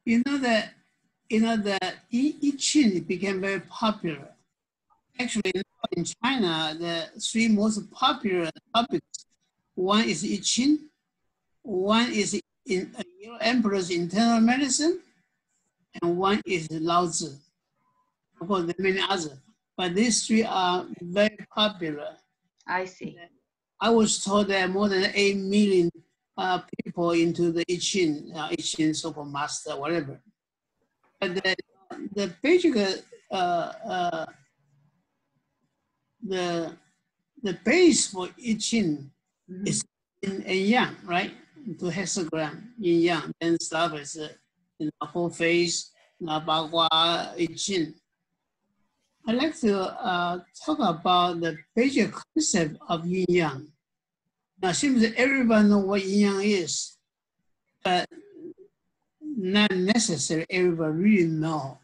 You know that I Ching became very popular. Actually, in China, the three most popular topics, one is I Ching, one is in Emperor's internal medicine, and one is Lao Tzu. Of course, there are many others, but these three are very popular. I see. I was told there are more than 8 million people into the I Ching so-called master, whatever. But the basic, the base for I Ching is Yin and Yang, right? To hexagram, Yin Yang, then stuff is whole face, Bagua, I Ching. I'd like to talk about the basic concept of Yin Yang. Now, it seems that everyone knows what Yin Yang is, but not necessarily everybody really know.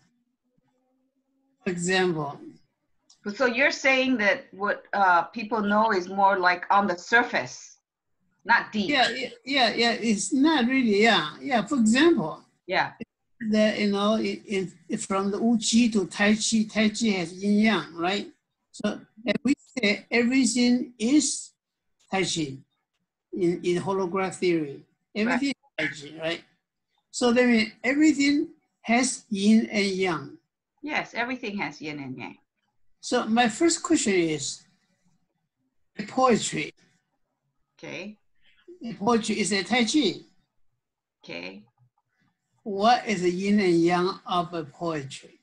For example. So you're saying that what people know is more like on the surface, not deep. Yeah. It's not really. Yeah. For example. Yeah. From the Wu Qi to Tai Chi, Tai Chi has Yin Yang, right? So if we say everything is Tai Chi in holograph theory, everything is Tai Chi, right? So that means everything has Yin and Yang. Yes, everything has Yin and Yang. So my first question is poetry. Okay. Poetry is a Tai Chi. Okay. What is the yin and yang of a poetry?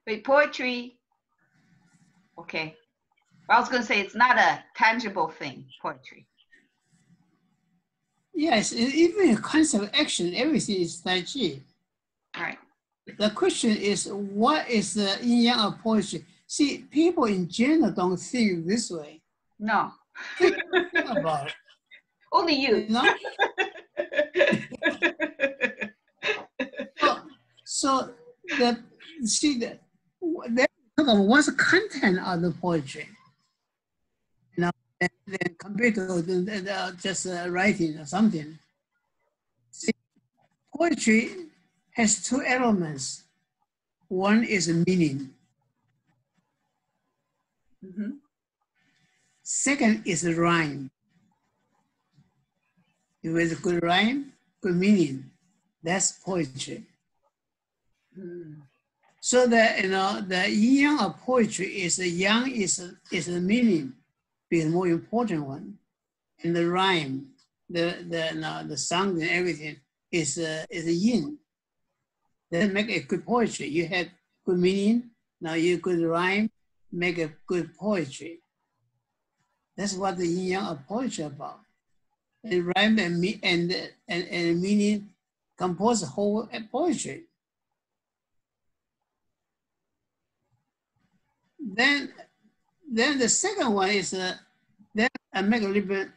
Wait, poetry, okay. I was going to say it's not a tangible thing, poetry. Yes, even a concept of action, everything is Tai Chi. Right. The question is, what is the yin yang of poetry? See, people in general don't think this way. No. Think about it. Only you. No? So what's the content of the poetry? Then compared to just writing or something. See, poetry has two elements. One is meaning. Second is rhyme. If it's a good rhyme, good meaning, that's poetry. So that the yin yang of poetry is the yang is the meaning, be the more important one, and the rhyme, the sound and everything is a yin. That make a good poetry. You have good meaning, now you good rhyme, make a good poetry. That's what the yin yang of poetry about. And rhyme and meaning compose the whole poetry. Then the second one is then I make a little bit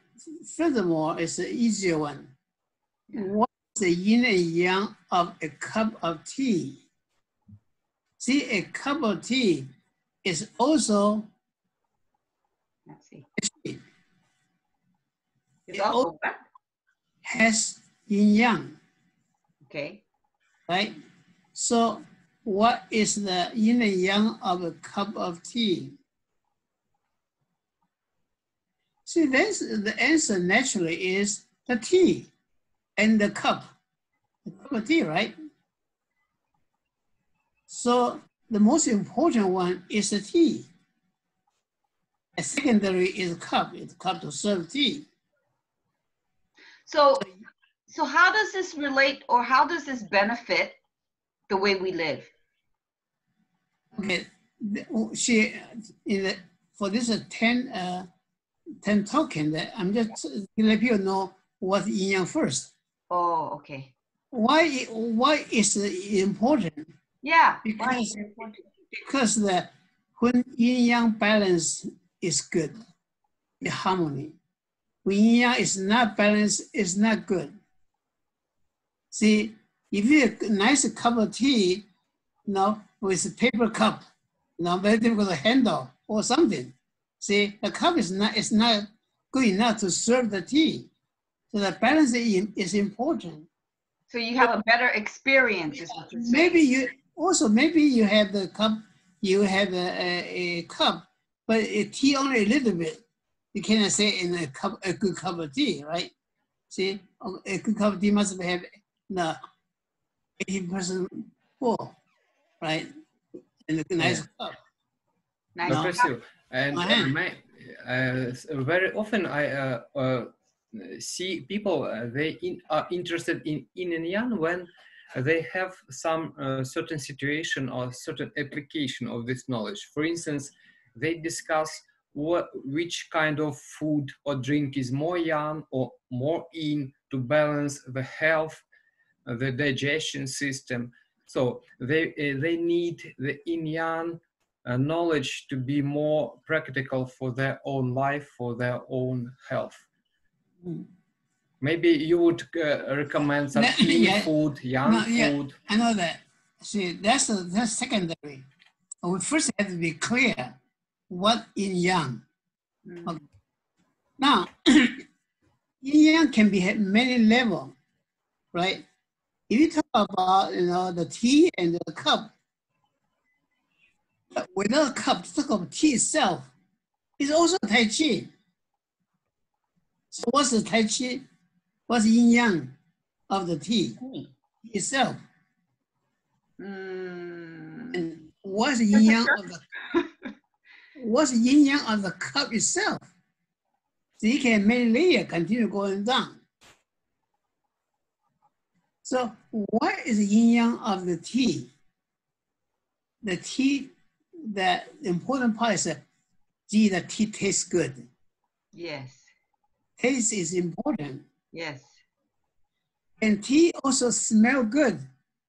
furthermore is the easier one. What is the yin and yang of a cup of tea? See, a cup of tea is also it also has yin yang. Okay. Right? So what is the yin and yang of a cup of tea? See, the answer naturally is the tea and the cup of tea, right? So the most important one is the tea. A secondary is cup. It's cup to serve tea. So how does this relate, or how does this benefit the way we live? Okay, for this 10 token, that I'm just to let people know what yin yang first. Oh, okay. Why is it important? Yeah. Because when yin yang balance is good, the harmony. When yin yang is not balanced, it's not good. See, if you have a nice cup of tea, with a paper cup, very difficult to handle or something. See, the cup is not good enough to serve the tea. So the balance is important. So you have a better experience, is what you're saying. Maybe you have the cup, you have a cup, but a tea only a little bit. You cannot say in a good cup of tea, right? See, a good cup of tea must have 80% full, right? And a nice cup. Nice. Dr. Sue, and very often I see people, they are interested in yin and yang when they have some certain situation or certain application of this knowledge. For instance, they discuss which kind of food or drink is more yang or more yin to balance the health, the digestion system. So they need the yin yang knowledge to be more practical for their own life, for their own health. Maybe you would recommend some yin food, yang food. I know that. See, that's secondary. We first have to be clear what yin yang. Okay. Now, yin yang can be at many levels, right? If you talk about the tea and the cup, without a cup, the cup of tea itself is also Tai Chi. So what's the Tai Chi? What's yin yang of the tea itself? And what's yin yang of the cup itself? So you can many layers continue going down. So what is the yin yang of the tea? The tea, the important part is that the tea tastes good. Yes. Taste is important. Yes. And tea also smell good.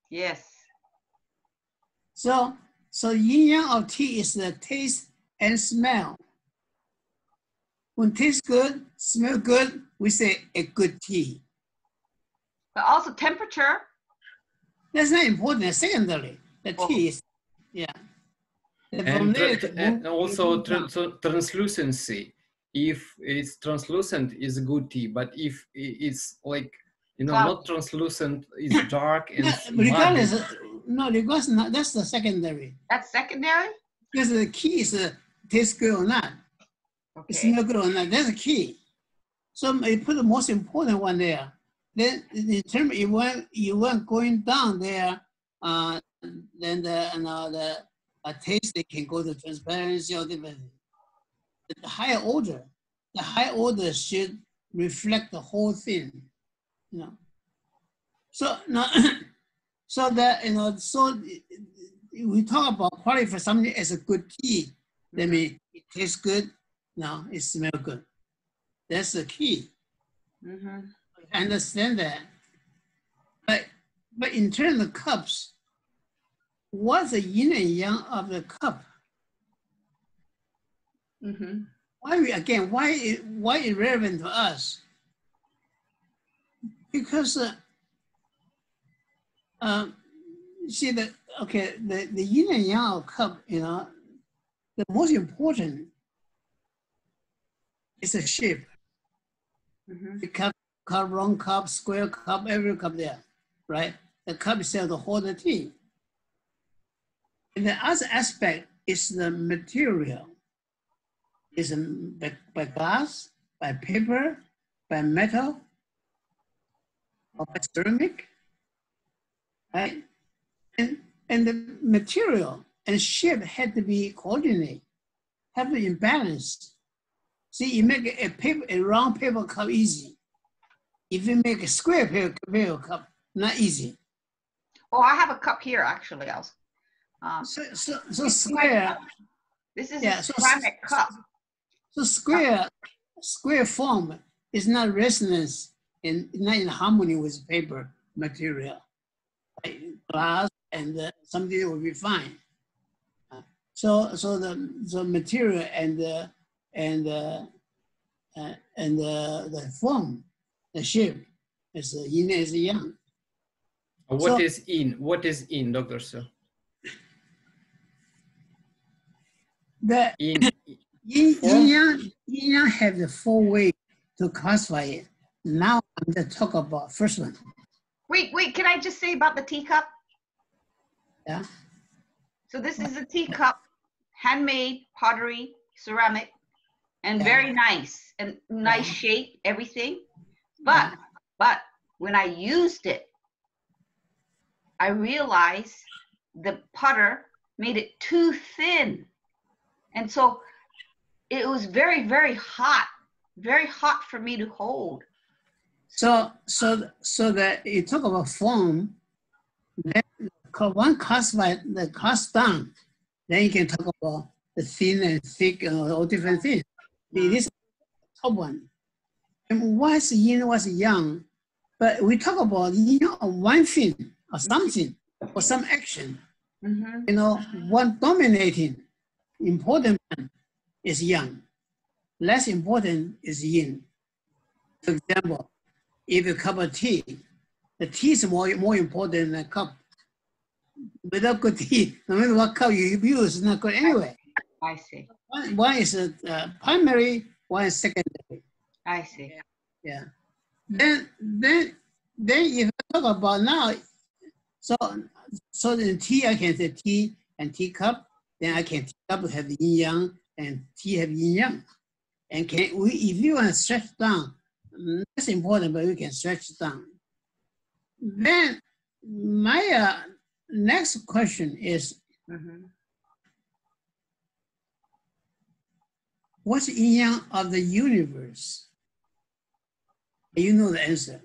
Yes. So yin yang of tea is the taste and smell. When tastes good, smell good, we say a good tea. But also temperature. That's not important, that's secondary. The tea is, yeah. And also translucency. If it's translucent, is good tea. But if it's like, not translucent, it's dark and regardless, that's the secondary. That's secondary? Because the key is taste good or not. Okay. Smell good or not, that's the key. So you put the most important one there. Then in terms you weren't going down there, then the taste, they can go to transparency or different. The higher order should reflect the whole thing, So now, so we talk about quality for something as a good tea. That means it tastes good. Now it smells good. That's the key. I understand that. But in terms of cups, what's the yin and yang of the cup? Why irrelevant to us? Because see the yin and yang of cup, the most important is the shape. The cup, round cup, square cup, every cup there, right? The cup itself to hold the tea. And the other aspect is the material. Is by glass, by paper, by metal, or by ceramic, right? And the material and shape had to be coordinated, have to be in balance. See, you make a round paper cup easy. If you make a square paper cup, not easy. Oh, I have a cup here actually. So square. This is a ceramic cup. So square form is not resonance and not in harmony with paper material. Like glass and something will be fine. So the material and the form, the shape, is yin is yang. What is yin? What is yin, Dr. Sir? The yin yang have the 4 ways to classify it. Now I'm going to talk about first one. Wait, can I just say about the teacup? Yeah. So this is a teacup, handmade pottery, ceramic, and Yeah. very nice and nice shape, everything. But when I used it, I realized the putter made it too thin. And so it was very, very hot for me to hold. So that you talk about form, then one classify the class down, then you can talk about the thin and thick and all different things. This is the top one. And what's yin, what's yang? But we talk about yin of one thing or something or some action. Mm-hmm. You know, one dominating important one is yang. Less important is yin. For example, if a cup of tea, the tea is more important than the cup. Without good tea, no matter what cup you use, it's not good anyway. I see. One is primary, one is secondary. I see. Yeah. Then if I talk about now, so in tea I can say tea and teacup. Then I can teacup have the yin yang and tea have yin yang. And if you want to stretch down, that's important, but we can stretch it down. Then my next question is, what's the yin yang of the universe? You know the answer.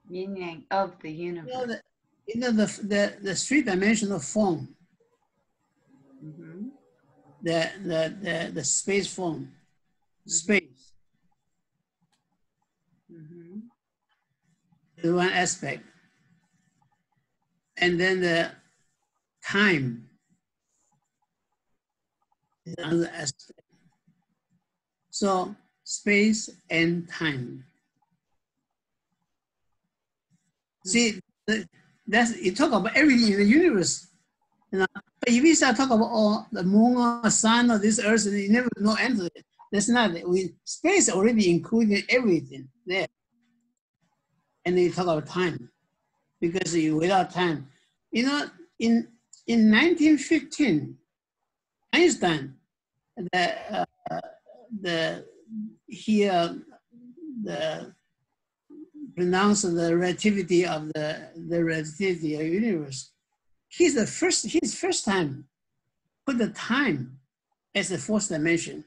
Yin yang of the universe. You know the three-dimensional form. The space form, space. Is one aspect. And then the time is another aspect. So space and time. See, that's you talk about everything in the universe. You know, but if we start talking about all the moon or sun or this earth, you never know answer it. That's not it. Space already including everything there. And then you talk about time, because without time, you know, in 1915, Einstein, pronounced the relativity of the relativity of the universe. His first time put the time as the fourth dimension.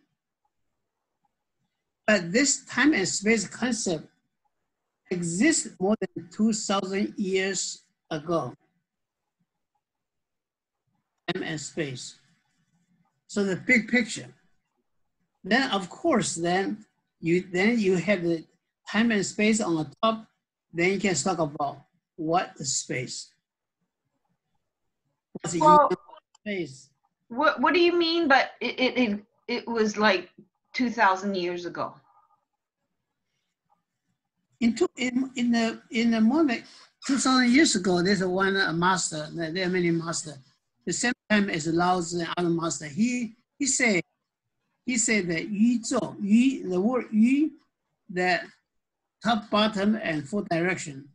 But this time and space concept exists more than 2,000 years ago. Time and space. So the big picture. Then of course, then you have the time and space on the top. Then you can talk about what is space. What's space? What do you mean? But it was like 2,000 years ago. In the moment 2,000 years ago, there's one master. There are many masters. The same time as Lao Tzu and other master. He said that the word yu, the top, bottom, and four direction.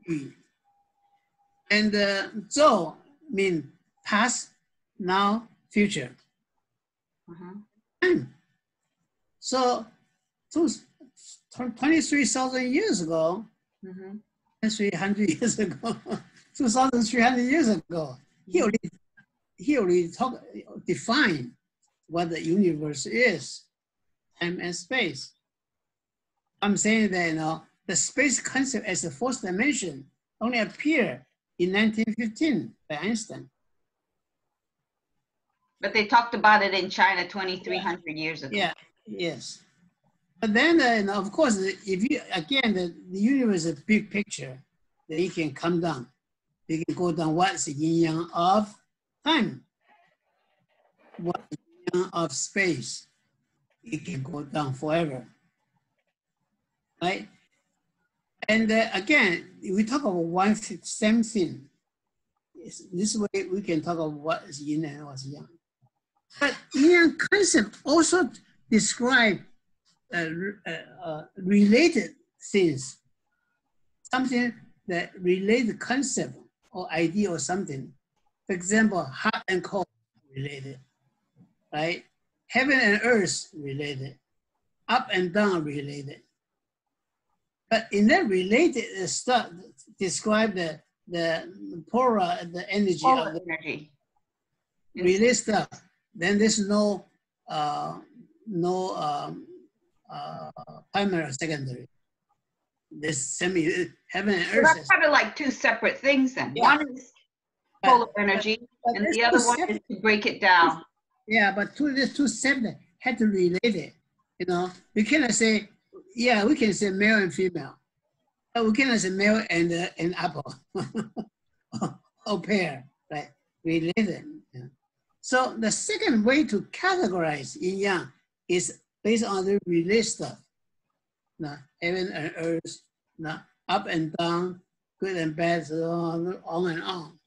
Yu. And zhou mean past, now, future. So 23,000 years ago, 300 years ago, 2,300 years ago, he already defined what the universe is, time and space. I'm saying that, you know, the space concept as the fourth dimension only appeared in 1915 by Einstein. But they talked about it in China 2,300 years ago. Yeah, yes. But then, you know, of course, if you, again, the universe is a big picture, then you can come down. You can go down what's the yin yang of time, what's the yin yang of space. It can go down forever, right? And again, we talk about one same thing. This way we can talk about what is yin and what's yang. But yin yang concept also describe related things, something that relate the concept or idea or something. For example, hot and cold related, right? Heaven and earth related, up and down related. But in that related stuff, describe the polar, the energy Polar of the energy. related stuff. Then there's no primary or secondary. This heaven and So earth. that's kind of like two separate things then. Yeah. One is polar energy, but and there's the other two one is to break it down. Yeah, but there's two separate had to relate it. You know, we cannot say, yeah, we can say male and female, but we cannot say male and an apple or pear, right? Related. Yeah. So the second way to categorize yin yang is based on the related stuff. Now, heaven and earth, now, up and down, good and bad, so on and on.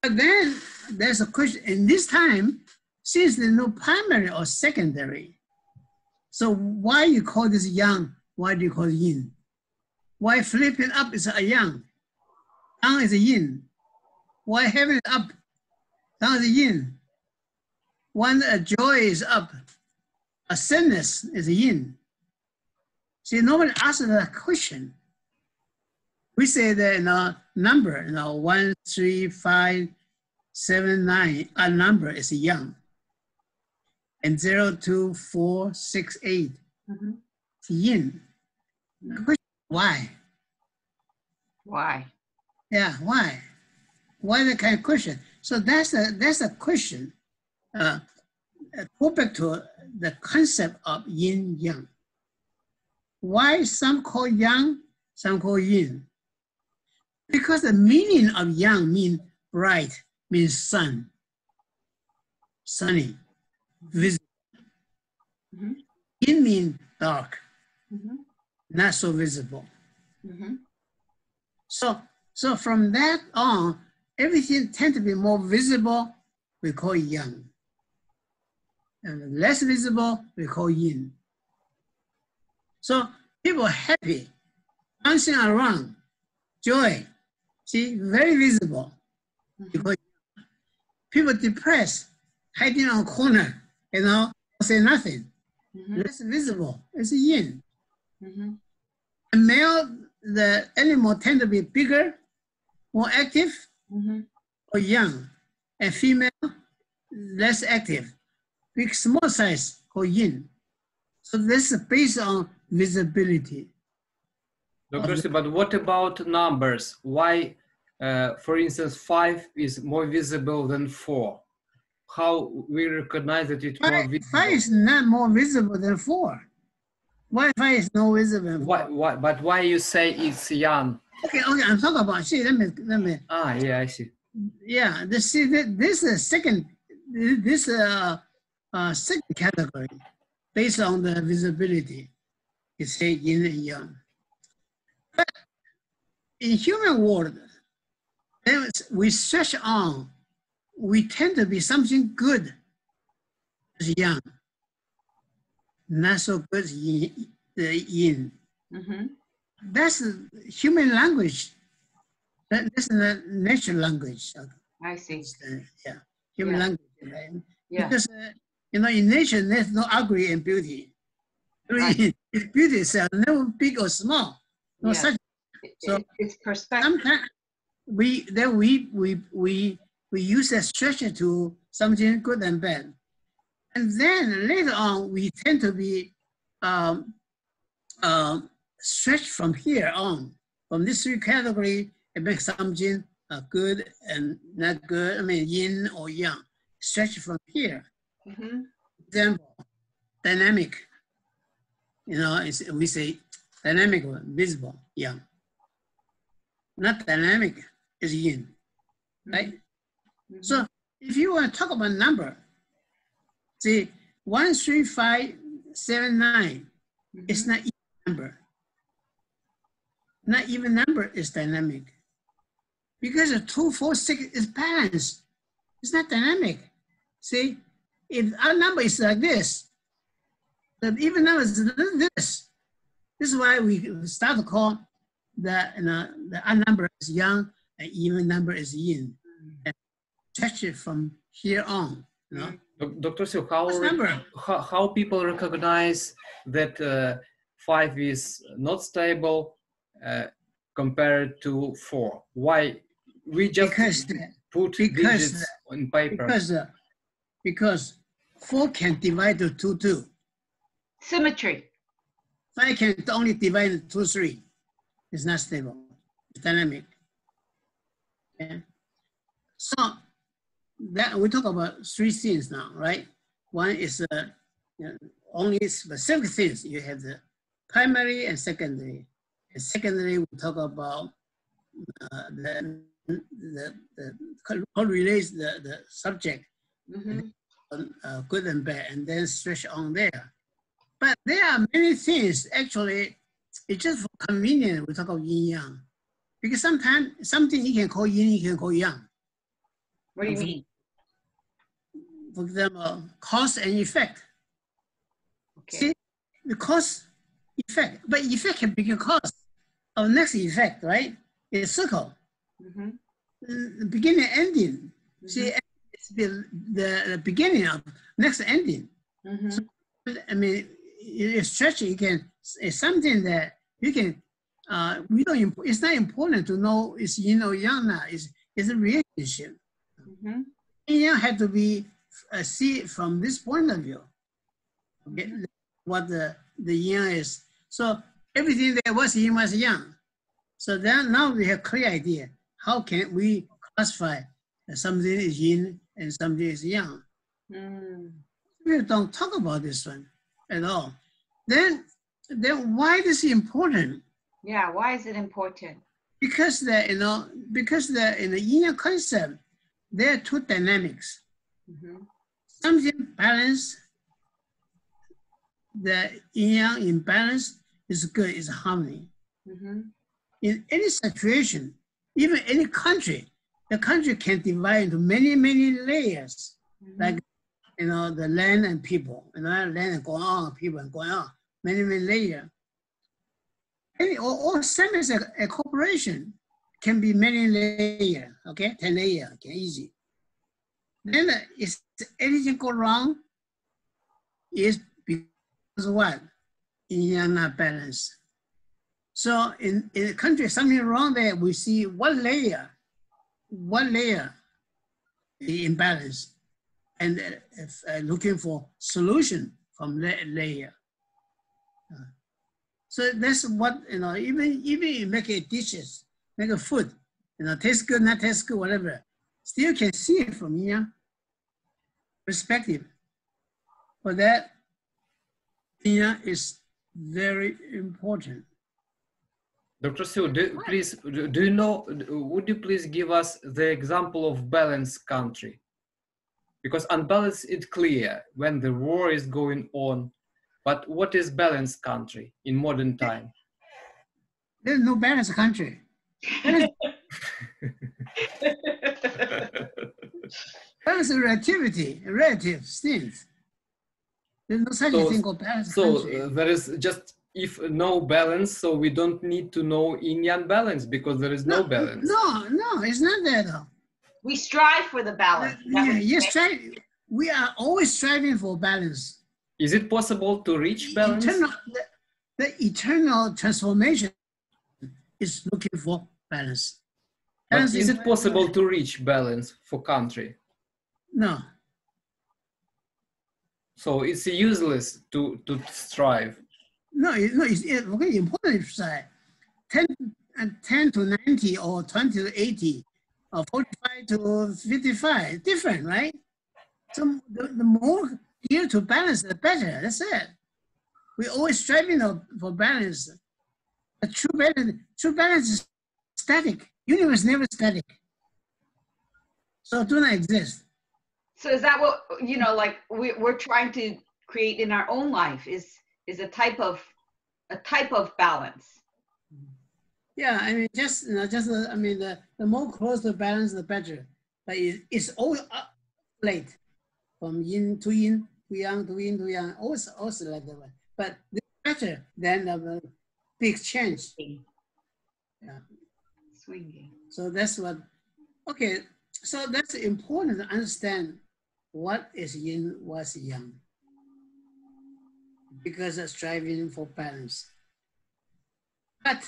But then there's a question, and this time, since there's no primary or secondary, so why you call this yang? Why do you call it yin? Why flip it up is a yang? Down is a yin. Why heaven is up? Down is a yin. When a joy is up, a sadness is a yin. See, nobody asks that question. We say that number, 1, 3, 5, 7, 9, a number is a yang. And 0, 2, 4, 6, 8, it's yin. The question, why? Why? Yeah, why? Why that kind of question? So that's a question. Go back to the concept of yin yang. Why some call yang, some call yin? Because the meaning of yang means bright, means sun, sunny, visible. Yin means dark, not so visible. So from that on, everything tends to be more visible, we call it yang. And less visible, we call yin. So people happy, dancing around, joy, see, very visible. Because people depressed, hiding on a corner, say nothing. Less visible, it's yin. The male, the animal tend to be bigger, more active, or young. And female, less active. Big, small size, called yin. So this is based on visibility. Dr. But what about numbers? Why, for instance, 5 is more visible than 4? How we recognize that it's more visible? 5 is not more visible than 4. Why 5 is no visible than 4? Why, but why you say it's yang? Okay, I'm talking about, see, let me. Ah, yeah, I see. Yeah, this is second category based on the visibility. You say yin and yang. But in human world, then we search on, we tend to be something good as yang, not so good as yin. That's human language. That's the natural language. I see. Yeah, human language. Right? Yeah. Because in nature, there's no ugly and beauty. Right. It's beauty itself, never big or small. No such. So it's perspective. Sometimes we use that structure to something good and bad, and then later on we tend to be stretched from here on, from this 3 category, and make something good and not good. I mean, yin or yang, stretch from here. Example, dynamic. We say dynamic, visible, yang. Not dynamic is yin, right? So if you want to talk about number, see, 1, 3, 5, 7, 9, it's not even number. Not even number is dynamic. Because a 2, 4, 6 is balanced. It's not dynamic. See, if our number is like this, the even number is this. This is why we start to call the odd number is yang and even number is yin. And stretch it from here on. You know? Dr. Su, how people recognize that 5 is not stable compared to 4? Why we just put digits on paper? Because 4 can divide to 2, 2. Symmetry. 5 can only divide into 2, 3. It's not stable. It's dynamic. Okay. So that we talk about 3 things now, right? One is only specific things. You have the primary and secondary. And secondary, we talk about correlates the subject, good and bad, and then stretch on there. But there are many things, actually, it's just for convenience, we talk about yin yang. Because sometimes something you can call yin, you can call yang. What do you mean? For example, cause and effect. Okay. See, the cause, effect, but effect can be a cause of next effect, right? It's a circle. The beginning and ending. See, it's the beginning of next ending. So, I mean, it's stretching. You can. It's something that you can. We don't. It's not important to know it's yin or yang now. It's a relationship. Yin yang have to be see it from this point of view. Okay, what the yin is. So everything that was yin was yang. So then now we have clear idea. How can we classify that something is yin and something is yang? We don't talk about this one at all. Then why is it important? Yeah, why is it important? Because in the yin yang concept, there are 2 dynamics. Something balanced, the yin yang in balance is good, is harmony. In any situation, even any country, the country can divide into many, many layers, like the land and people, land and going on, people and going on, many, many layers. Or same as a corporation can be many layers, okay? 10 layers, okay, easy. Then if anything go wrong, is because what? Yin yang not balanced. So in a country, something wrong there, we see one layer imbalance, and looking for solution from that layer. So that's what, even you make a dishes, make a food, taste good, not taste good, whatever, still can see it from yin perspective. For that, yin yang is very important. Dr. Su, do you know, would you please give us the example of balanced country? Because unbalanced is clear when the war is going on, but what is balanced country in modern time? There's no balanced country. Balance is relative things. There's no such thing called balanced country. So there is just, if no balance, so we don't need to know yin yang balance because there is no balance. No, it's not that though. We strive for the balance. Yes, we are always striving for balance. Is it possible to reach balance? The eternal transformation is looking for balance. But is it possible to reach balance for country? No. So it's useless to strive. No, it's very important to say 10 to 90 or 20 to 80 or 45 to 55, different, right? So the more geared to balance, the better, that's it. We're always striving for balance. The true balance is static. Universe never static. So it do not exist. So is that what, like we're trying to create in our own life is a type of balance? Yeah, I mean, the more close to balance, the better. But it's always late, from yin to yang, to yin to yang, always like that way. But it's better than big change. Swinging. Yeah. Swinging. So that's what, okay, so that's important to understand what is yin, what's yang. Because of striving for balance. But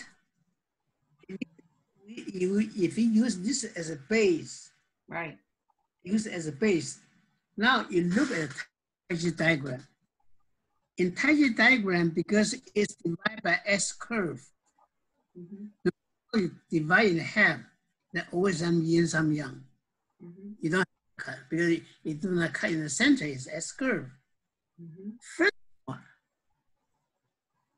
if we use this as a base, Right. use it as a base, now you look at Tai Chi diagram. In Tai Chi diagram, because it's divided by S curve, you divide in half, that always some yin, some yang. You don't cut, because you do not cut in the center, it's S curve. First of all,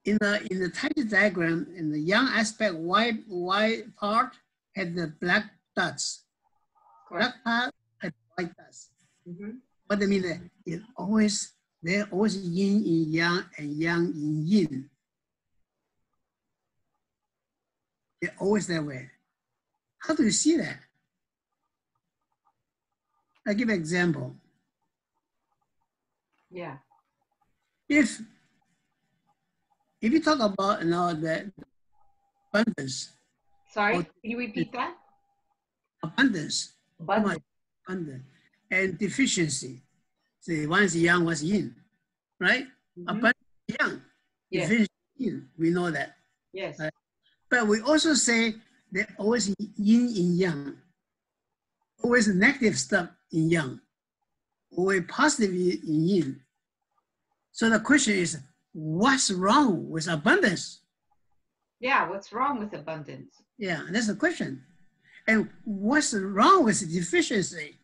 in the Tai Chi diagram, in the yang aspect, white part had the black dots. Correct. Black part had white dots. What I mean that it always, they're always yin in yang and yang in yin. They're always that way. How do you see that? I give an example. Yeah. If you talk about the abundance. Sorry, can you repeat that? Abundance. Abundance. Abundance. And deficiency. See, one's yang, one's yin. Right? Abundance yang. Yes. Deficiency yin. We know that. Yes. Right? But we also say that always yin in yang. Always negative stuff in yang. Always positive in yin. So the question is, what's wrong with abundance? Yeah, what's wrong with abundance? Yeah, that's the question. And what's wrong with deficiency?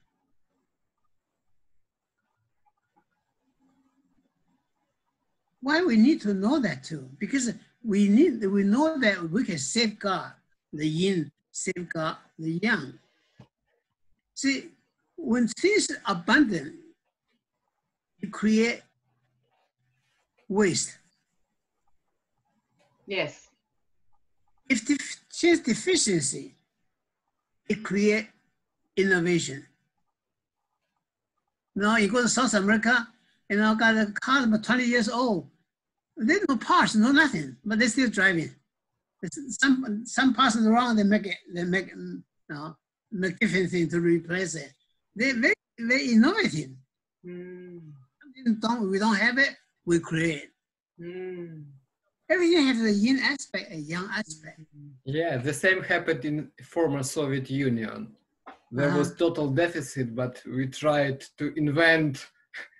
Why we need to know that too? Because we know that we can safeguard the yin, safeguard the yang. See, when things are abundant, you create waste. Yes. If there's deficiency, it creates innovation. Now you go to South America, got a car about 20 years old. There's no parts, no nothing, but they're still driving. Some parts are wrong, they make different things to replace it. They're very innovative. We don't have it, we create. Everything has a yin aspect, a yang aspect. Yeah, the same happened in former Soviet Union. There was total deficit, but we tried to invent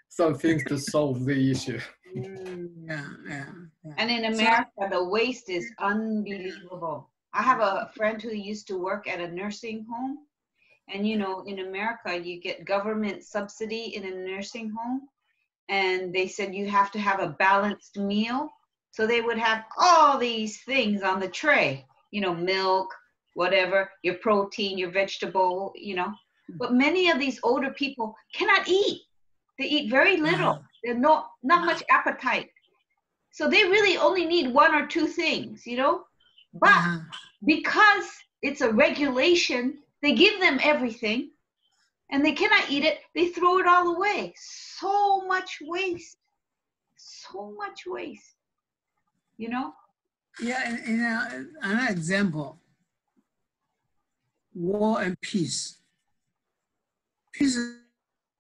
some things to solve the issue. Yeah. And in America, the waste is unbelievable. I have a friend who used to work at a nursing home. And in America, you get government subsidy in a nursing home. And they said you have to have a balanced meal. So they would have all these things on the tray, milk, whatever, your protein, your vegetable, But many of these older people cannot eat. They eat very little. There's not much appetite. So they really only need one or two things, But because it's a regulation, they give them everything and they cannot eat it. They throw it all away. So much waste. So much waste. Yeah, another example, war and peace. Peace is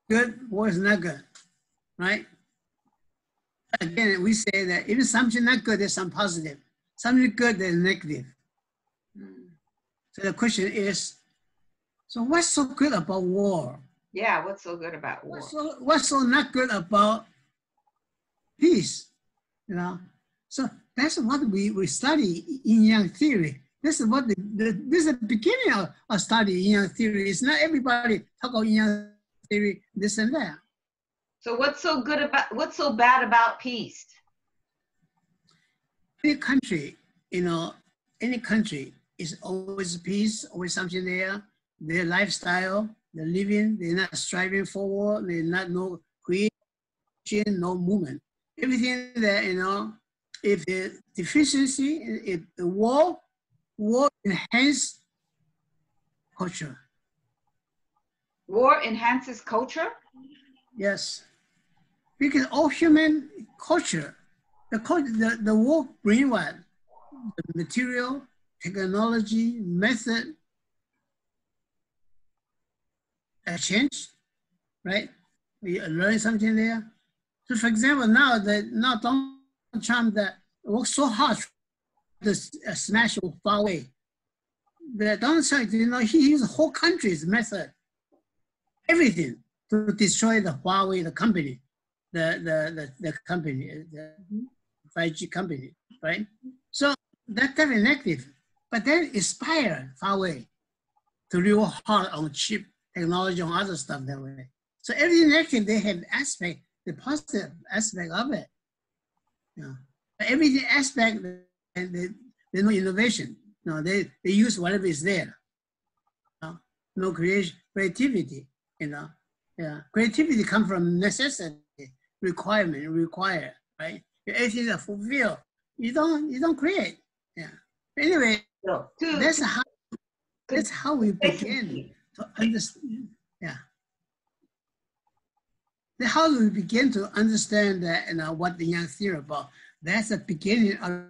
good, war is not good, right? Again, we say that even something not good, there's some positive. Something good, there's negative. So the question is, so what's so good about war? Yeah, what's so good about war? What's so not good about peace? So that's what we study in Yang theory. This is what this is the beginning of studying Yin Yang theory. It's not everybody talk about Yin Yang theory, this and that. So what's so bad about peace? Any country, any country is always peace, always something there. Their lifestyle, their living, they're not striving forward, they're not no creation, no movement. Everything that, if the deficiency, if the war enhances culture. War enhances culture? Yes. Because all human culture, the war bring what? the material, technology, method change, right? We learn something there. So for example, now Donald Trump that works so hard to smash Huawei. The Donald Trump, you know, he used the whole country's method, everything to destroy the Huawei, the company, the company, the 5G company, right? So that's definitely negative, but then inspire Huawei to real hard on chip technology, on other stuff that way. So everything negative, they have aspect, the positive aspect of it. Yeah. But everything aspect, there's no innovation. No, they use whatever is there. No creativity, you know. Yeah, creativity comes from necessity, requirement, require, right? If everything is fulfilled, you don't create. Yeah. Anyway, So, that's how we begin to understand. Yeah. Then how do we begin to understand that, you know, what the Yang theory about? That's the beginning of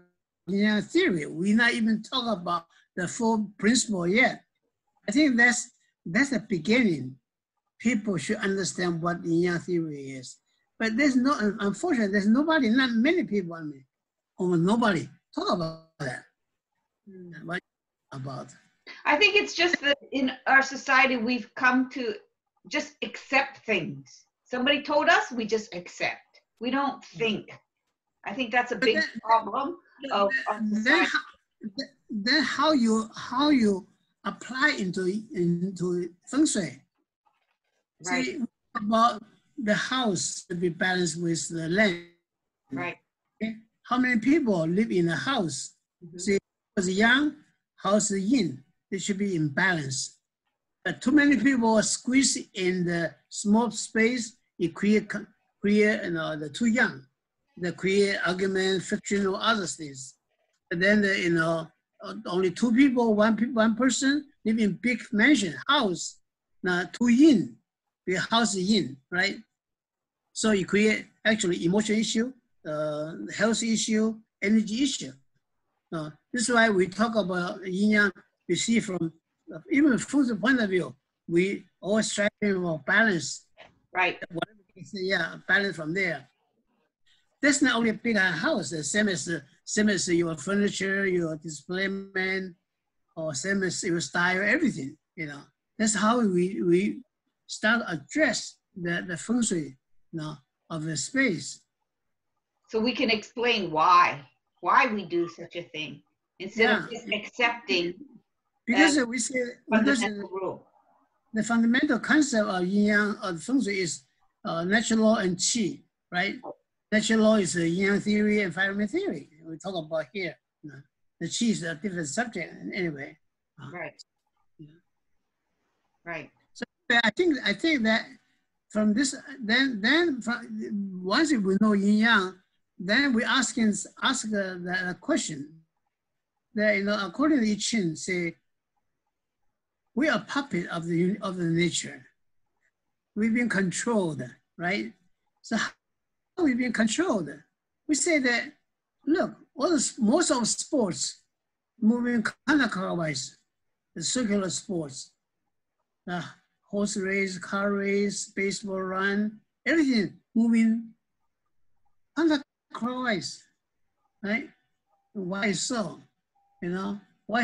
the Yang theory. We not even talk about the full principle yet. I think that's the beginning. People should understand what the Yang theory is. But unfortunately, there's nobody, not many people, I mean, almost nobody talk about that. What about? I think it's just that in our society, we've come to just accept things. Somebody told us, we just accept. We don't think. I think that's a big problem of our society. Then how you apply into Feng Shui? Right. See, about the house to be balanced with the land. Right. Okay? How many people live in a house? Mm-hmm. See, house Yang, house Yin. They should be in balance. But too many people are squeezed in the small space. It create you know, the too young. They create argument, friction, or other things. But then you know, only two people, one person live in big mansion house. Now two Yin, the house Yin, right? So you create actually emotional issue, health issue, energy issue. This is why we talk about Yin Yang. You see from even from the point of view, we always strive for balance. Right. Whatever you say, yeah, balance from there. That's not only a big house, the same as your furniture, your displacement, or same as your style, everything. You know, that's how we start to address the Feng Shui, you know, of the space. So we can explain why we do such a thing instead of just accepting. Because we say fundamental rule. The fundamental concept of Yin Yang of Feng Shui is natural law and Qi, right? Natural law is a Yin Yang theory, environment theory. We talk about here. You know, the Qi is a different subject anyway. Right. Yeah. Right. So I think that from this, then from, once we know Yin Yang, then we ask the question that, you know, according to I Ching, say we are puppet of the nature. We've been controlled, right? So how we've been controlled? We say that, look, most of sports moving counterclockwise, the circular sports, horse race, car race, baseball run, everything moving counterclockwise, right? Why so? You know, why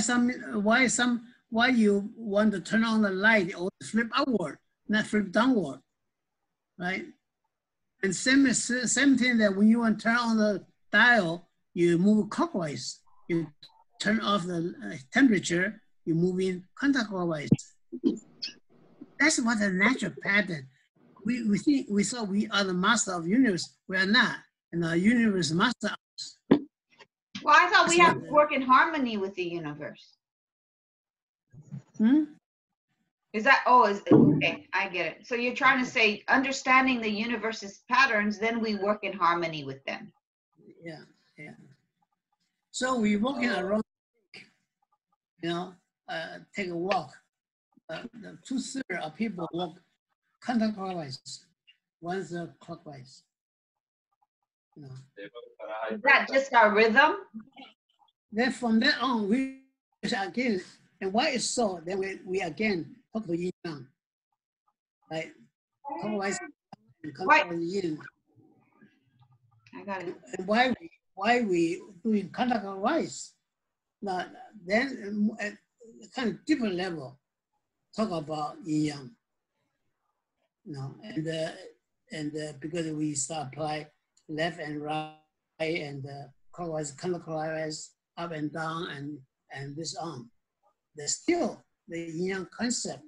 you want to turn on the light or flip upward, not flip downward, right? And same thing that when you want to turn on the dial, you move clockwise. You turn off the temperature, you move in counterclockwise. That's what the natural pattern. We think we thought we are the master of the universe. We are not, and the universe master us. Well, I thought we have to work in harmony with the universe. Is that, okay, I get it. So you're trying to say, understanding the universe's patterns, then we work in harmony with them. Yeah. So we walk in a wrong, you know, take a walk. The 2/3 of people walk counterclockwise, 1/3 clockwise. You know. Is that just our rhythm? then from that on, we again, and why it's so, then we again talk to yin yang. Right? Otherwise, yin. I got it. And why we doing counterclockwise? Now, then at a kind of different level, talk about yin yang. You know, and because we start apply left and right and clockwise, counterclockwise, up and down, and this on. There's still the yin yang concept.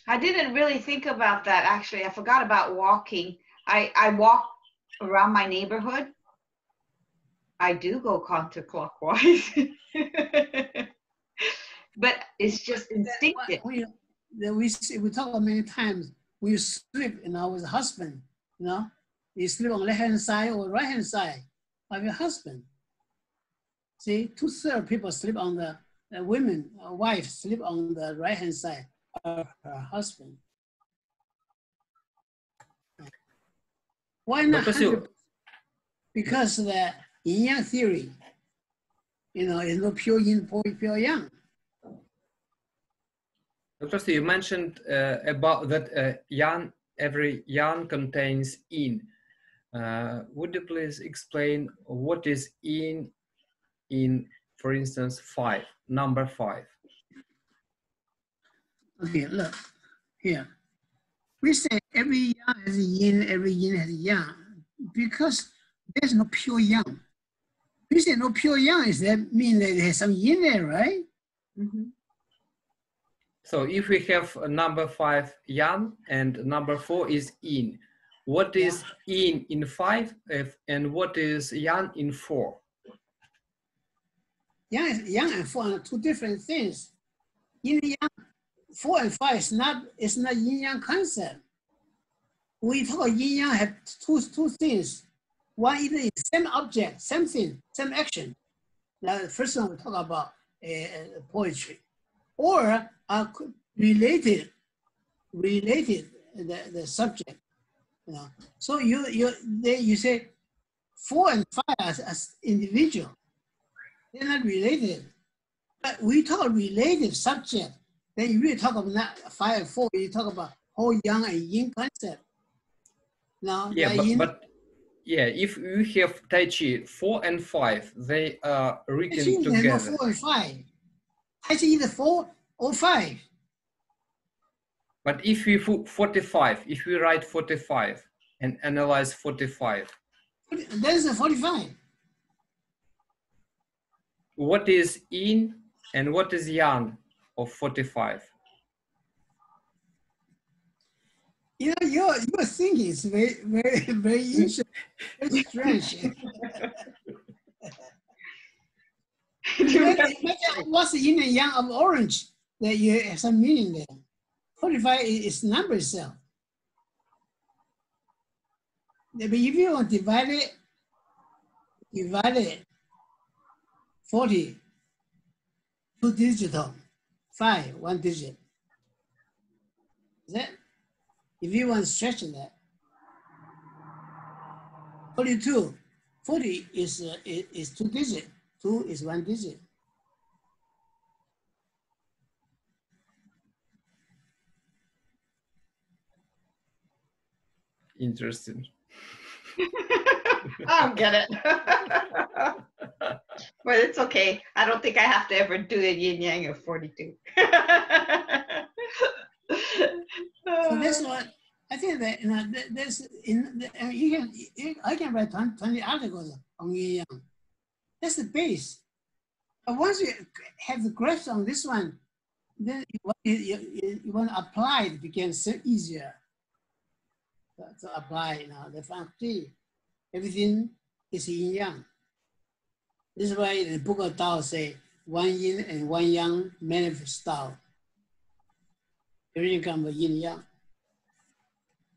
I didn't really think about that, actually. I forgot about walking. I walk around my neighborhood. I do go counterclockwise. But it's just instinctive. We talk about many times, when you sleep, you know, with a husband, you know, you sleep on the left-hand side or right-hand side of your husband. See, 2/3 people sleep on the women, wife sleep on the right-hand side of her husband. Why not? Because the yin yang theory, you know, is no pure yin, pure yang. Dr. You mentioned about that yang, every yang contains yin. Would you please explain what is yin in, for instance, 5, number 5? Okay, look here. We say every yang has a yin, every yin has a yang, because there's no pure yang. We say no pure yang, is that mean that there's some yin there, right? Mm-hmm. So if we have a number 5 yang and number 4 is yin, what is yin in 5 and what is yang in 4? Yang and 4 are two different things. Yin and yang, 4 and 5 is not yin yang concept. We talk about yin yang have two things. One either is same object, same thing, same action. Now the first one we talk about poetry, or are related the subject. You know, so you say 4 and 5 as individual. They're not related. But we talk about related subject. Then you really talk about not 5 and 4. You talk about whole yang and yin concept. Now, yeah, but if we have Tai Chi 4 and 5, they are written together. No 4 and 5. Tai Chi either 4 or 5. But if we put 45, if we write 45 and analyze 45, there's a 45. What is yin and what is yang of 45? You know, your thinking is very, very, very interesting, very strange. What's the yin and yang of orange? That you have some meaning there. 45 is number itself. But if you want to divide it 40, 2 digital, 5, 1 digit. Is that? If you want to stretch that, 42, 40 is 2 digit, 2 is 1 digit. Interesting. I don't get it. But it's okay. I don't think I have to ever do a yin yang of 42. So that's what I think that, you know, there's I can write 20 articles on yin yang. That's the base. But once you have the grasp on this one, then you want to apply it, becomes so easier to apply. You know, the Feng Shui, everything is yin yang. This is why in the book of Tao say 1 yin and 1 yang manifest Tao. Everything comes from yin yang.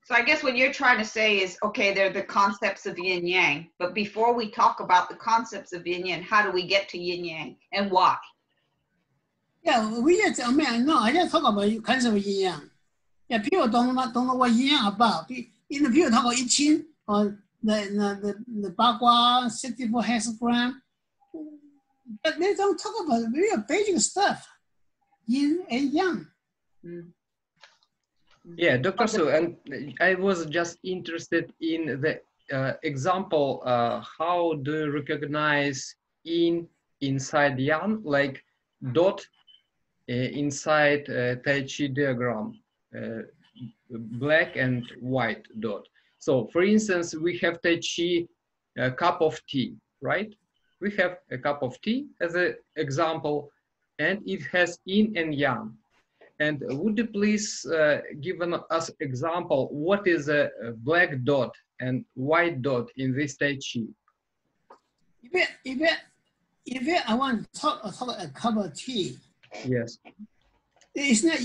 So I guess what you're trying to say is, okay, they're the concepts of yin yang, but before we talk about the concepts of yin yang, how do we get to yin yang and why? Yeah, we just, I mean, no, I just talk about the concept of yin yang. Yeah, people don't know what yin yang about. In the people talk about I Ching or the Bagua 64 hexagram, But they don't talk about real basic stuff, yin and yang. Yeah, Dr. Su, and I was just interested in the example, how do you recognize yin inside yang, like dot inside Tai Chi diagram, black and white dot. So for instance, we have Tai Chi cup of tea, right? We have a cup of tea as an example, and it has yin and yang. And would you please give us example, what is a black dot and white dot in this Tai Chi? If I want to talk a cup of tea, Yes. it's not.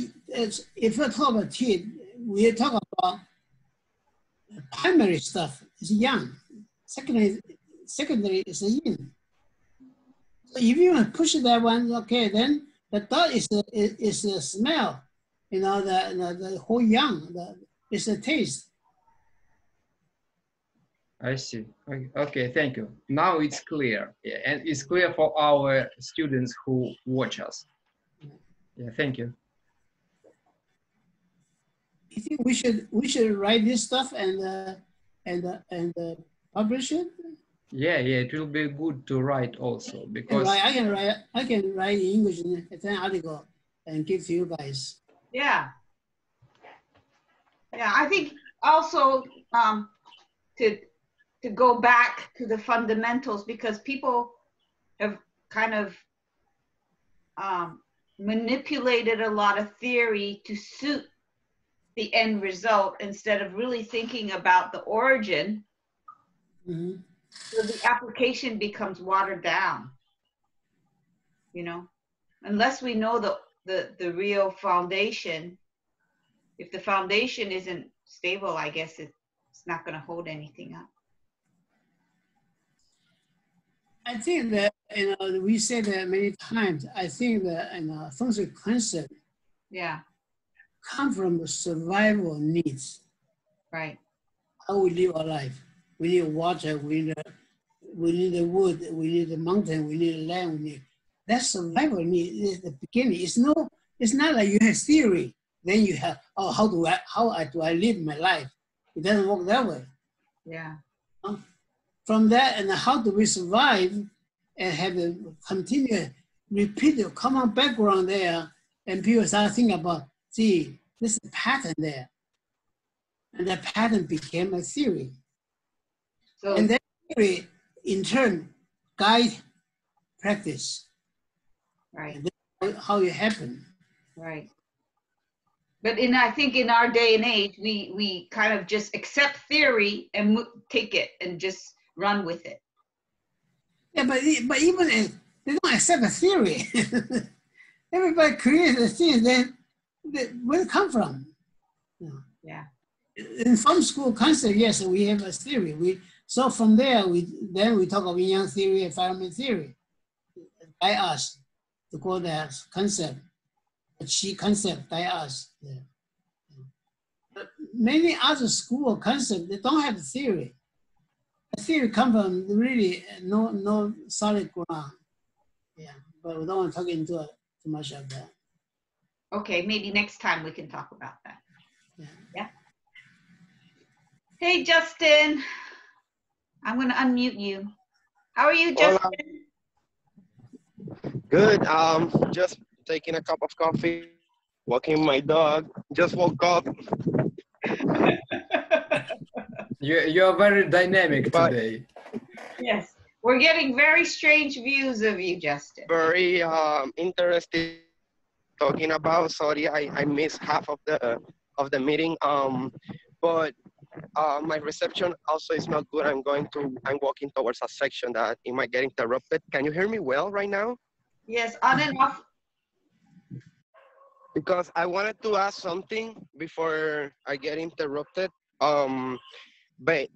If we talk about tea, we talk about primary stuff is yang. Secondary is the yin. So if you want to push that one, okay, then the dot is the smell, you know, the whole yang, it's the taste. I see. Okay, thank you. Now it's clear, yeah, and it's clear for our students who watch us. Yeah, thank you. You think we should write this stuff and publish it? Yeah, it will be good to write also because I can write in English an article and give to you guys. Yeah. Yeah, I think also to go back to the fundamentals, because people have kind of manipulated a lot of theory to suit the end result instead of really thinking about the origin. Mm-hmm. So the application becomes watered down, you know, unless we know the real foundation. If the foundation isn't stable, I guess it's not going to hold anything up. I think that, you know, we said that many times. I think that, you know, Feng Shui concept, Yeah, come from the survival needs. right. How we live our life. We need water, we need the wood, we need the mountain, we need the land, that's survival need is the beginning. It's not like you have theory, then you have, oh, how do I live my life? It doesn't work that way. Yeah. From that, and how do we survive and have a continuous, repeated common background there, and people start thinking about, see, this is a pattern there. And that pattern became a theory. So, And that theory, in turn, guide practice. right. And that's how it happened. Right. But I think in our day and age, we kind of just accept theory and take it and just run with it. Yeah, but even if they don't accept a theory, everybody creates a theory, then where it come from? Yeah. In from school concept, yes, we have a theory. So from there, we talk about Yin Yang theory, environment theory. By us to call that concept, the Qi concept by us. Yeah. But many other school concepts, they don't have a theory. The theory comes from really no solid ground. Yeah, but we don't want to talk into too much of that. Okay, maybe next time we can talk about that. Yeah. Hey, Justin. I'm going to unmute you. How are you, Justin? Good. Just taking a cup of coffee, walking my dog. Just woke up. You're very dynamic today. Yes, we're getting very strange views of you, Justin. Very interesting talking about. Sorry, I missed half of the meeting. But my reception also is not good. I'm walking towards a section that it might get interrupted. Can you hear me well right now? Yes, on and off. Because I wanted to ask something before I get interrupted. But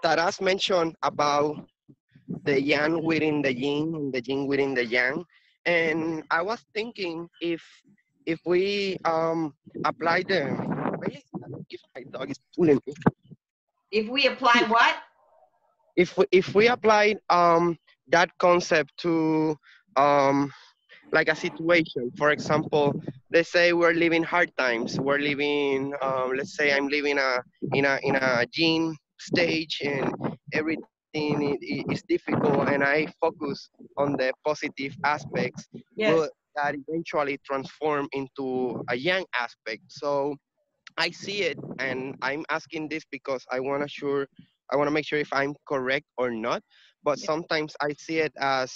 Taras mentioned about the yang within the yin and the yin within the yang, and I was thinking if we apply the my dog is pulling me. If we apply what? If we apply that concept to like a situation. For example, let's say we're living hard times. We're living, let's say I'm living in a gene stage, and everything is difficult, and I focus on the positive aspects. Yes. Will that eventually transform into a yang aspect? So I see it, and I'm asking this because I want to make sure if I'm correct or not. But Yeah. sometimes I see it as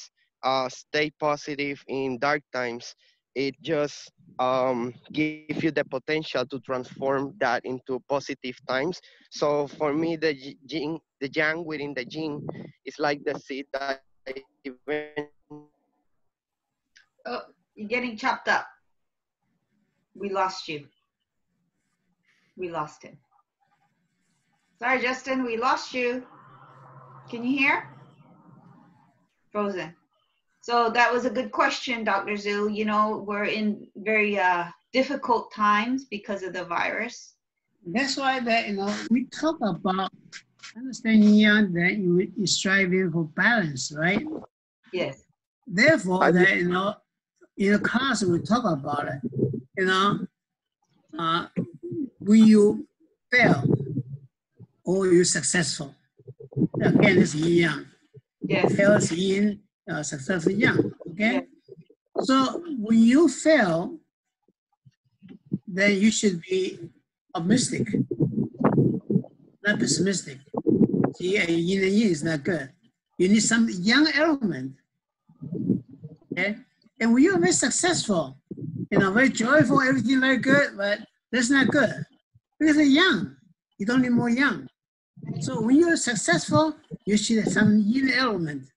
stay positive in dark times. It just give you the potential to transform that into positive times. So for me, the yang within the yin is like the seed that eventually Oh, you're getting chopped up. We lost you. We lost him. Sorry, Justin, we lost you. Can you hear? Frozen. So that was a good question, Dr. Zhu. You know, we're in very difficult times because of the virus. That's why that, we talk about understanding yang, that you striving for balance, right? Yes. Therefore, that, in the class we talk about it, when you fail or you're successful, again, it's yin yang. Yes. Fail is yin, success is yang, okay? Yes. So when you fail, then you should be optimistic, not pessimistic. See, yin and yin is not good. You need some yang element, okay? And when you're very successful, very joyful, everything very good, but that's not good. Because it's yang, you don't need more yang. So when you're successful, you should have some yin element.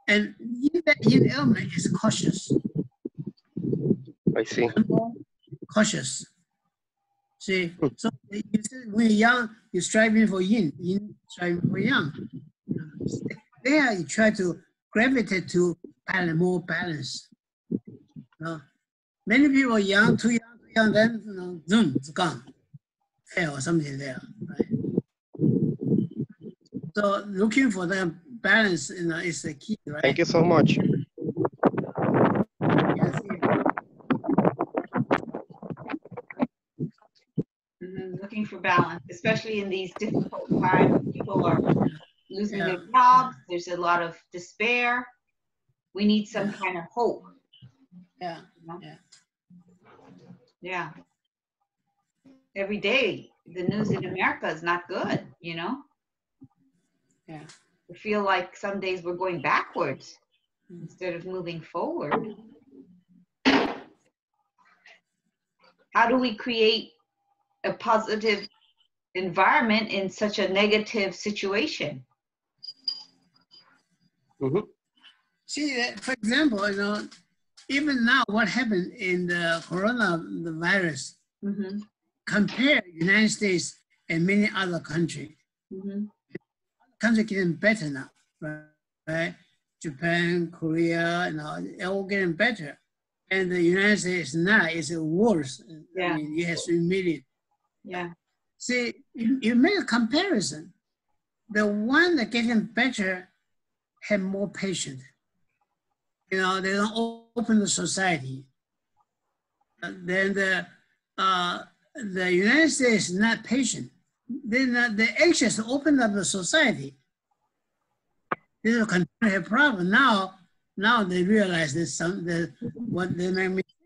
And that yin element is cautious. I see. Cautious. See, so when you're young, you're striving for yin striving for yang. There you try to gravitate to more balance. Many people are young, too young, then zoom, it's gone. Fail or something there, right? So looking for the balance, is the key, right? Thank you so much. Yes, Looking for balance, especially in these difficult times. People are losing their jobs. There's a lot of despair. We need some kind of hope. Yeah. Yeah. Every day, the news in America is not good, Yeah. I feel like some days we're going backwards instead of moving forward. How do we create a positive environment in such a negative situation? Mm-hmm. See, for example, even now, what happened in the coronavirus, compare United States and many other countries. Countries getting better now, right? Japan, Korea, they're all getting better. And the United States now is worse. Yeah. I mean, you have 3 million. Yeah. See, you make a comparison. The one that getting better have more patience. They don't open the society. Then the United States is not patient. They're anxious to open up the society. They don't continue to have problem. Now they realize there's what they make mistake,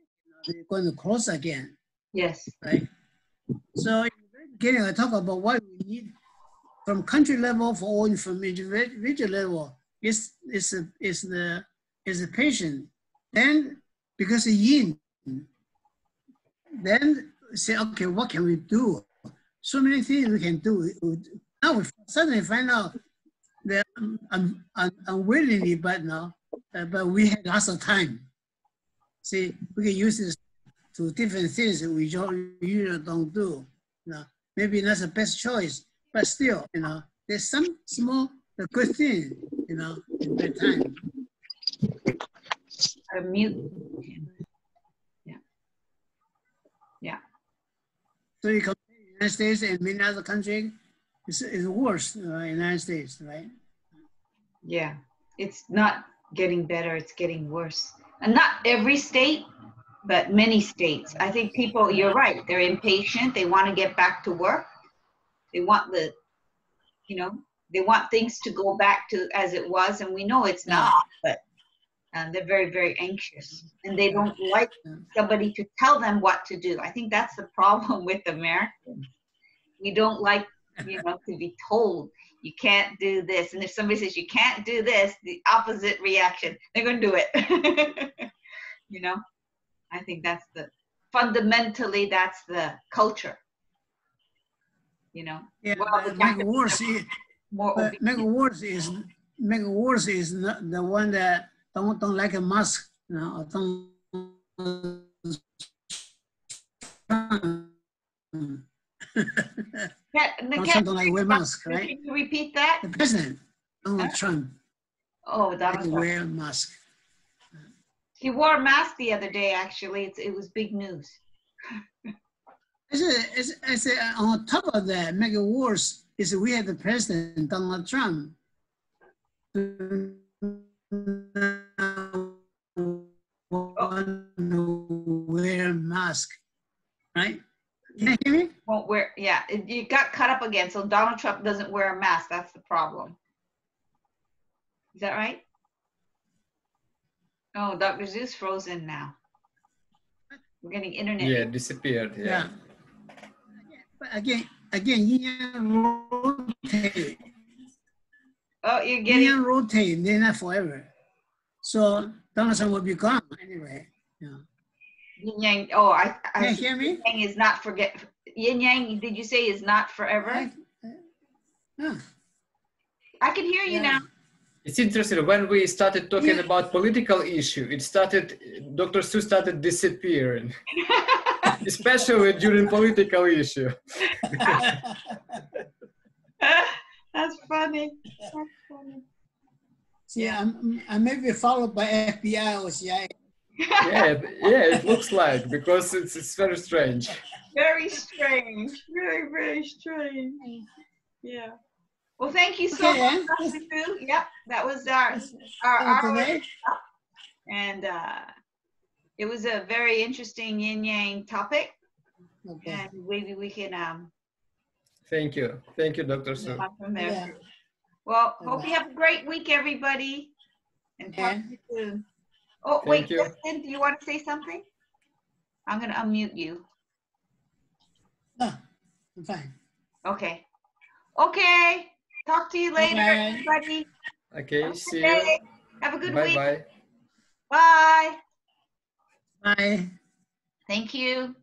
they're going to close again. Yes. Right. So in the very beginning, I talk about what we need from country level from individual level is the patient. Then because of yin, then say, okay, what can we do? So many things we can do. Now we suddenly find out that unwillingly, but we have lots of time. See, we can use this to different things that we usually don't do. Maybe that's the best choice, but still, there's some small good thing, in that time. Mute. Yeah. So you compare the United States and many other countries, it's worse in the United States, right? Yeah. it's not getting better, it's getting worse. And not every state, but many states. I think people, you're right, they're impatient, they want to get back to work. They want the, you know, they want things to go back to as it was, and we know it's not, but they're very, very anxious. And they don't like somebody to tell them what to do. I think that's the problem with Americans. We don't like, you know, to be told, you can't do this. And if somebody says you can't do this, the opposite reaction, they're going to do it. You know, I think that's fundamentally, that's the culture. You know, Yeah, well, make it worse is not the one that don't like a mask, you know, don't. Something like wear mask, right? Can you repeat that? The president, Donald Trump. Oh, Donald Trump. Wear a mask. He wore a mask the other day. Actually, it was big news. I said, on top of that, make it worse is we had the president Donald Trump wear a mask, right? Can you hear me? Won't wear, yeah, you got cut up again. So Donald Trump doesn't wear a mask. That's the problem. Is that right? Oh, Dr. Zeus frozen now. We're getting internet. Yeah, disappeared. Yeah. But again, Yin Yang rotate. Oh, you're getting. Yin Yang rotate. They're not forever. So Donald Trump will be gone anyway. Yeah. Yin Yang. Oh, Can you hear me? Yin Yang is not forget. Yin Yang. Did you say is not forever? I can hear you now. It's interesting, when we started talking about political issue, Dr. Sue started disappearing, especially during political issue. That's funny. That's funny. See, I may be followed by FBI or CIA. Yeah, it looks like, because it's very strange. Very strange. Very, very strange. Yeah. Well, thank you so much, Dr. Sue. Yep, that was our and it was a very interesting yin yang topic. Okay. And maybe we can Thank you, Dr. Sue. From there. Yeah. Well, hope you have a great week, everybody, and talk to you soon. Oh, wait, Justin, do you want to say something? I'm going to unmute you. No, I'm fine. Okay. Okay. Talk to you later, everybody. Okay, see you. Have a good week. Bye-bye. Bye. Bye. Thank you.